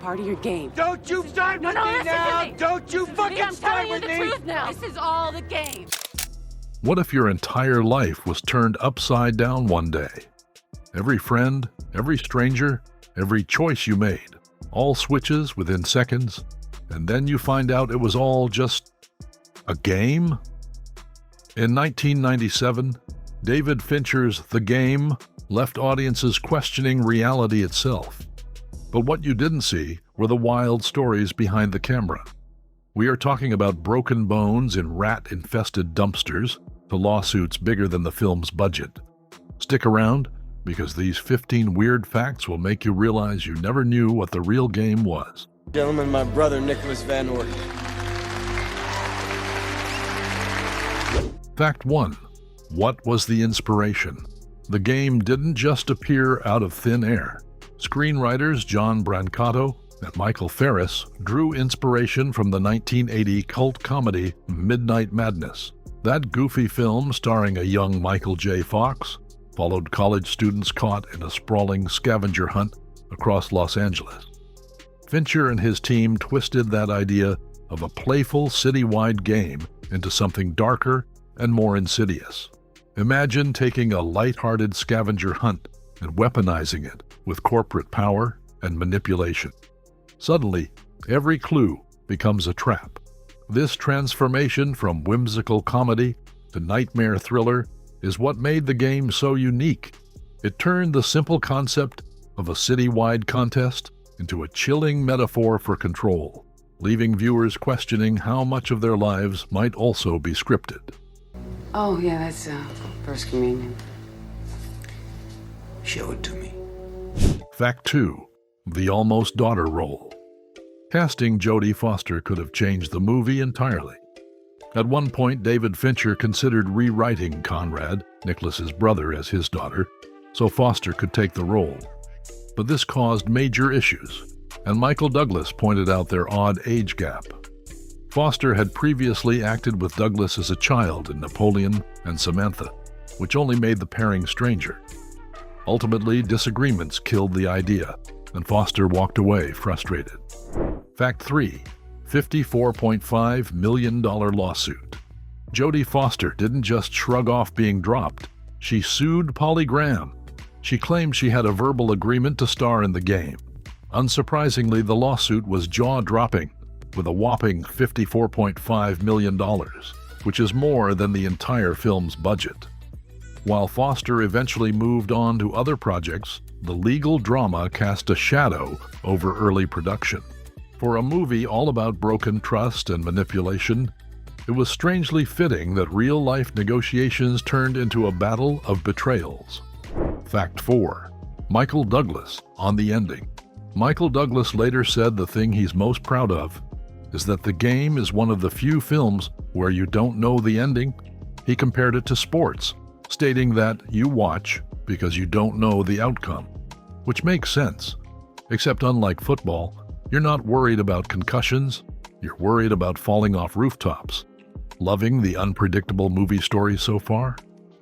part of your game. Don't you start with me listen now! to me. Don't you fucking I'm start telling you with the me! truth now. This is all the game. What if your entire life was turned upside down one day? Every friend, every stranger, every choice you made, all switches within seconds, and then you find out it was all just a game? In 1997, David Fincher's The Game left audiences questioning reality itself. But what you didn't see were the wild stories behind the camera. We are talking about broken bones in rat-infested dumpsters to lawsuits bigger than the film's budget. Stick around, because these 15 weird facts will make you realize you never knew what the real game was. Gentlemen, my brother, Nicholas Van Orton. Fact 1. What was the inspiration? The game didn't just appear out of thin air. Screenwriters John Brancato and Michael Ferris drew inspiration from the 1980 cult comedy Midnight Madness. That goofy film starring a young Michael J. Fox followed college students caught in a sprawling scavenger hunt across Los Angeles. Fincher and his team twisted that idea of a playful citywide game into something darker and more insidious. Imagine taking a light-hearted scavenger hunt and weaponizing it with corporate power and manipulation. Suddenly, every clue becomes a trap. This transformation from whimsical comedy to nightmare thriller is what made the game so unique. It turned the simple concept of a citywide contest into a chilling metaphor for control, leaving viewers questioning how much of their lives might also be scripted. Oh, yeah, that's First Communion. Show it to me. Fact 2. The almost daughter role. Casting Jodie Foster could have changed the movie entirely. At one point, David Fincher considered rewriting Conrad, Nicholas's brother, as his daughter, so Foster could take the role. But this caused major issues, and Michael Douglas pointed out their odd age gap. Foster had previously acted with Douglas as a child in Napoleon and Samantha, which only made the pairing stranger. Ultimately, disagreements killed the idea, and Foster walked away frustrated. Fact 3. $54.5 million lawsuit. Jodie Foster didn't just shrug off being dropped. She sued PolyGram. She claimed she had a verbal agreement to star in the game. Unsurprisingly, the lawsuit was jaw-dropping, with a whopping $54.5 million, which is more than the entire film's budget. While Foster eventually moved on to other projects, the legal drama cast a shadow over early production. For a movie all about broken trust and manipulation, it was strangely fitting that real-life negotiations turned into a battle of betrayals. Fact 4. Michael Douglas on the ending. Michael Douglas later said the thing he's most proud of is that The Game is one of the few films where you don't know the ending. He compared it to sports, stating that you watch because you don't know the outcome, which makes sense, except unlike football, you're not worried about concussions, you're worried about falling off rooftops. Loving the unpredictable movie story so far?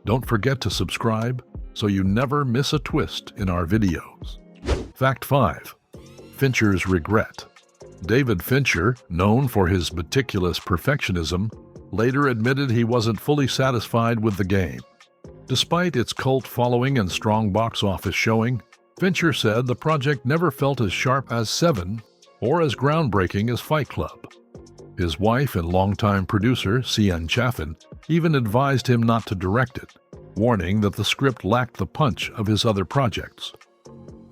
Don't forget to subscribe so you never miss a twist in our videos. Fact 5. Fincher's regret. David Fincher, known for his meticulous perfectionism, later admitted he wasn't fully satisfied with The Game. Despite its cult following and strong box office showing, Fincher said the project never felt as sharp as Seven or as groundbreaking as Fight Club. His wife and longtime producer, Cian Chaffin, even advised him not to direct it, warning that the script lacked the punch of his other projects.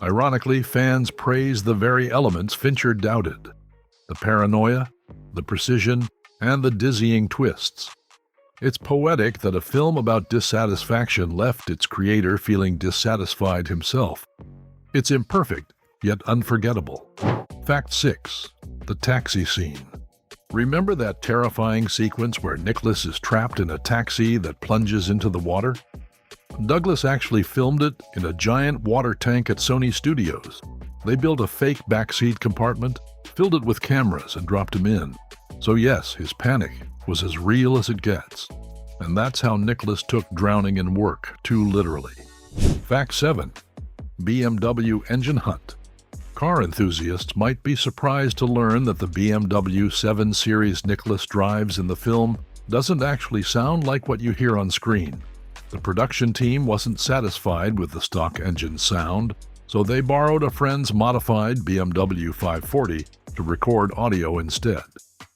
Ironically, fans praised the very elements Fincher doubted: the paranoia, the precision, and the dizzying twists. It's poetic that a film about dissatisfaction left its creator feeling dissatisfied himself. It's imperfect, yet unforgettable. Fact 6. The taxi scene. Remember that terrifying sequence where Nicholas is trapped in a taxi that plunges into the water? Douglas actually filmed it in a giant water tank at Sony Studios. They built a fake backseat compartment, filled it with cameras, and dropped him in. So yes, his panic was as real as it gets. And that's how Nicholas took drowning in work too literally. Fact 7. BMW engine hunt. Car enthusiasts might be surprised to learn that the BMW 7 Series Nicholas drives in the film doesn't actually sound like what you hear on screen. The production team wasn't satisfied with the stock engine sound, so they borrowed a friend's modified BMW 540 to record audio instead.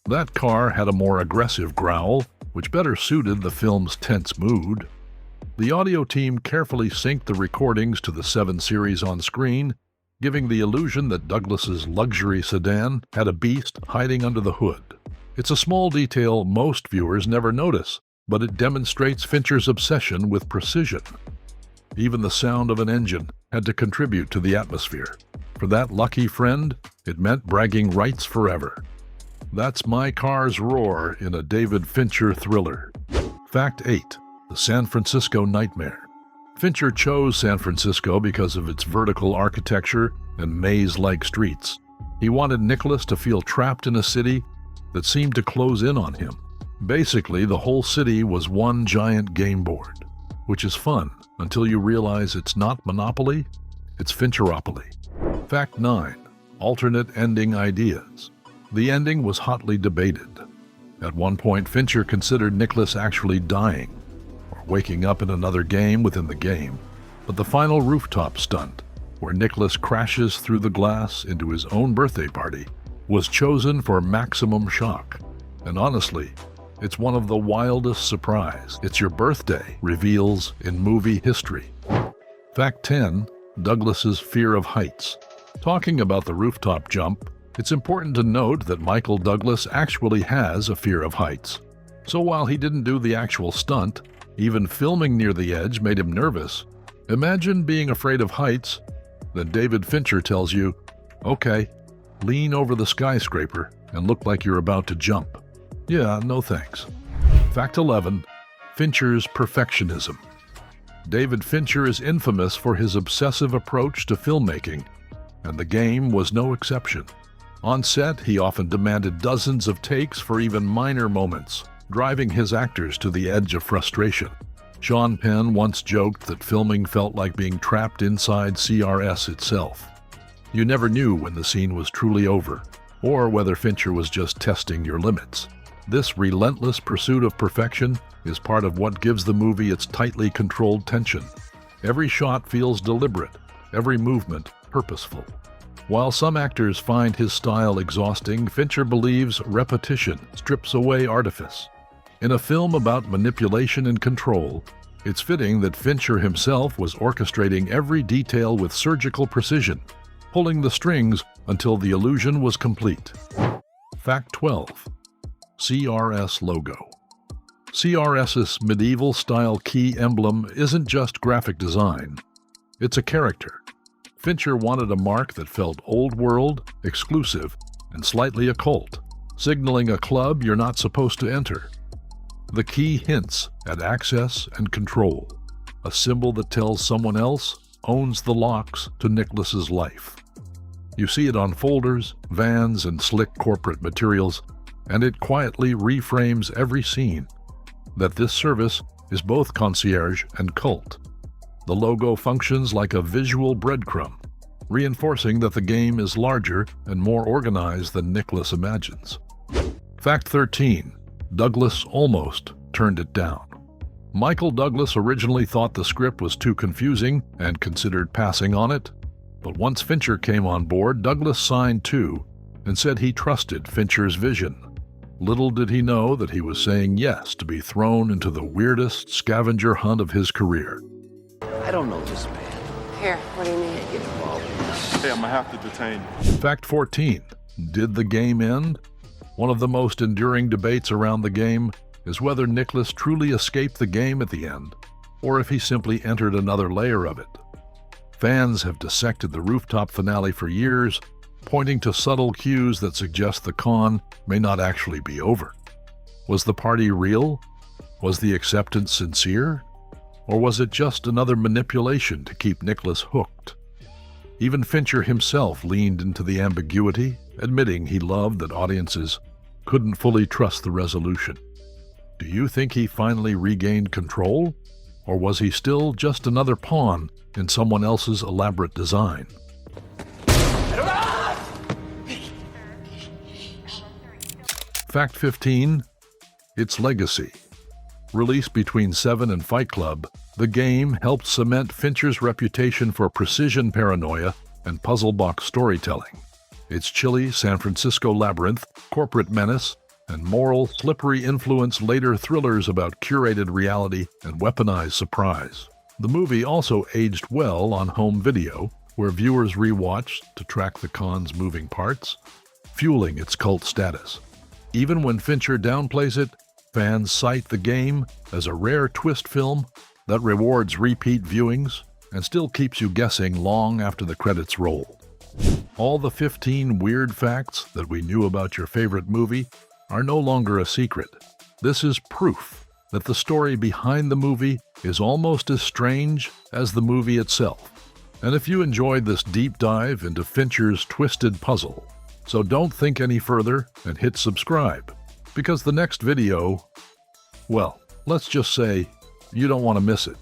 That car had a more aggressive growl, which better suited the film's tense mood. The audio team carefully synced the recordings to the 7 Series on screen, giving the illusion that Douglas's luxury sedan had a beast hiding under the hood. It's a small detail most viewers never notice, but it demonstrates Fincher's obsession with precision. Even the sound of an engine had to contribute to the atmosphere. For that lucky friend, it meant bragging rights forever. That's my car's roar in a David Fincher thriller. Fact 8. The San Francisco Nightmare. Fincher chose San Francisco because of its vertical architecture and maze-like streets. He wanted Nicholas to feel trapped in a city that seemed to close in on him. Basically, the whole city was one giant game board, which is fun until you realize it's not Monopoly, it's Fincheropoly. Fact 9. Alternate ending ideas. The ending was hotly debated. At one point, Fincher considered Nicholas actually dying or waking up in another game within the game, but the final rooftop stunt, where Nicholas crashes through the glass into his own birthday party, was chosen for maximum shock. And honestly, it's one of the wildest surprise "it's your birthday" reveals in movie history. Fact 10. Douglas's fear of heights. Talking about the rooftop jump, it's important to note that Michael Douglas actually has a fear of heights. So while he didn't do the actual stunt, even filming near the edge made him nervous. Imagine being afraid of heights, then David Fincher tells you, "Okay, lean over the skyscraper and look like you're about to jump." Yeah, no thanks. Fact 11. Fincher's perfectionism. David Fincher is infamous for his obsessive approach to filmmaking, and The Game was no exception. On set, he often demanded dozens of takes for even minor moments, driving his actors to the edge of frustration. Sean Penn once joked that filming felt like being trapped inside CRS itself. You never knew when the scene was truly over, or whether Fincher was just testing your limits. This relentless pursuit of perfection is part of what gives the movie its tightly controlled tension. Every shot feels deliberate, every movement purposeful. While some actors find his style exhausting, Fincher believes repetition strips away artifice. In a film about manipulation and control, it's fitting that Fincher himself was orchestrating every detail with surgical precision, pulling the strings until the illusion was complete. Fact 12. CRS logo. CRS's medieval-style key emblem isn't just graphic design. It's a character. Fincher wanted a mark that felt old-world, exclusive, and slightly occult, signaling a club you're not supposed to enter. The key hints at access and control, a symbol that tells someone else owns the locks to Nicholas's life. You see it on folders, vans, and slick corporate materials, and it quietly reframes every scene that this service is both concierge and cult. The logo functions like a visual breadcrumb, reinforcing that the game is larger and more organized than Nicholas imagines. Fact 13. Douglas almost turned it down. Michael Douglas originally thought the script was too confusing and considered passing on it, but once Fincher came on board, Douglas signed too and said he trusted Fincher's vision. Little did he know that he was saying yes to be thrown into the weirdest scavenger hunt of his career. I don't know this man. Here, what do you need? Get involved in this. Hey, I'm gonna have to detain you. Fact 14. Did the game end? One of the most enduring debates around the game is whether Nicholas truly escaped the game at the end, or if he simply entered another layer of it. Fans have dissected the rooftop finale for years, pointing to subtle cues that suggest the con may not actually be over. Was the party real? Was the acceptance sincere? Or was it just another manipulation to keep Nicholas hooked? Even Fincher himself leaned into the ambiguity, admitting he loved that audiences couldn't fully trust the resolution. Do you think he finally regained control? Or was he still just another pawn in someone else's elaborate design? I don't know. Fact 15. Its legacy. Released between Seven and Fight Club, The Game helped cement Fincher's reputation for precision paranoia and puzzle box storytelling. Its chilly San Francisco labyrinth, corporate menace, and moral, slippery influence later thrillers about curated reality and weaponized surprise. The movie also aged well on home video, where viewers rewatched to track the con's moving parts, fueling its cult status. Even when Fincher downplays it, fans cite The Game as a rare twist film that rewards repeat viewings and still keeps you guessing long after the credits roll. All the 15 weird facts that we knew about your favorite movie are no longer a secret. This is proof that the story behind the movie is almost as strange as the movie itself. And if you enjoyed this deep dive into Fincher's twisted puzzle, so don't think any further and hit subscribe, because the next video, well, let's just say you don't want to miss it.